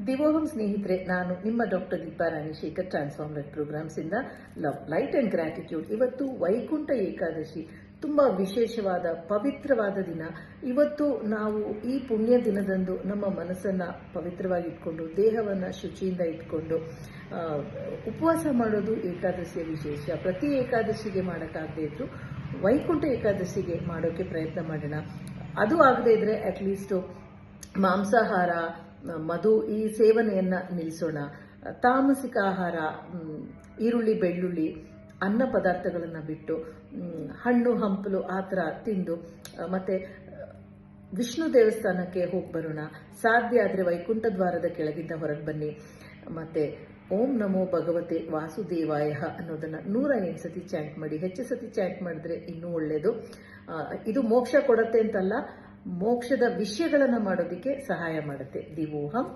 ದಿವೋಹಂ ಸ್ನೇಹಿತರೆ, ನಾನು ನಿಮ್ಮ ಡಾಕ್ಟರ್ ದೀಪಾ ರಾಣಿಶೇಖರ್, ಟ್ರಾನ್ಸ್ಫಾರ್ಮರ್ ಪ್ರೋಗ್ರಾಮ್ಸ್ ಇಂದ ಲವ್, ಲೈಟ್ ಅಂಡ್ ಗ್ರಾಟಿಟ್ಯೂಡ್. ಇವತ್ತು ವೈಕುಂಠ ಏಕಾದಶಿ, ತುಂಬಾ ವಿಶೇಷವಾದ ಪವಿತ್ರವಾದ ದಿನ. ಇವತ್ತು ನಾವು ಈ ಪುಣ್ಯ ದಿನದಂದು ನಮ್ಮ ಮನಸ್ಸನ್ನ ಪವಿತ್ರವಾಗಿ ಇಟ್ಕೊಂಡು, ದೇಹವನ್ನ ಶುಚಿಯಿಂದ ಇಟ್ಕೊಂಡು ಉಪವಾಸ ಮಾಡೋದು ಏಕಾದಶಿಯ ವಿಶೇಷ. ಪ್ರತಿ ಏಕಾದಶಿಗೆ ಮಾಡೋಕ್ಕಾಗದೇ ಇದ್ರು ವೈಕುಂಠ ಏಕಾದಶಿಗೆ ಮಾಡೋಕೆ ಪ್ರಯತ್ನ ಮಾಡೋಣ. ಅದು ಆಗದೇ ಇದ್ರೆ ಅಟ್ಲೀಸ್ಟ್ ಮಾಂಸಾಹಾರ, ಮಧು ಈ ಸೇವನೆಯನ್ನ ನಿಲ್ಲಿಸೋಣ. ತಾಮಸಿಕ ಆಹಾರ, ಈರುಳ್ಳಿ, ಬೆಳ್ಳುಳ್ಳಿ, ಅನ್ನ ಪದಾರ್ಥಗಳನ್ನು ಬಿಟ್ಟು ಹಣ್ಣು ಹಂಪಲು ಆ ಥರ ತಿಂದು ಮತ್ತೆ ವಿಷ್ಣು ದೇವಸ್ಥಾನಕ್ಕೆ ಹೋಗಿ ಬರೋಣ. ಸಾಧ್ಯ ಆದರೆ ವೈಕುಂಠ ದ್ವಾರದ ಕೆಳಗಿಂದ ಹೊರಗೆ ಬನ್ನಿ. ಮತ್ತೆ ಓಂ ನಮೋ ಭಗವತೆ ವಾಸುದೇವಾಯ ಅನ್ನೋದನ್ನ 108 ಸತಿ ಚಾಂಟ್ ಮಾಡಿ. ಹೆಚ್ಚು ಸತಿ ಚಾಂಟ್ ಮಾಡಿದ್ರೆ ಇನ್ನೂ ಒಳ್ಳೆಯದು. ಇದು ಮೋಕ್ಷ ಕೊಡುತ್ತೆ ಅಂತಲ್ಲ, ಮೋಕ್ಷದ ವಿಷಯಗಳನ್ನ ಮಾಡೋದಕ್ಕೆ ಸಹಾಯ ಮಾಡುತ್ತೆ. ದಿವೋಹಂ.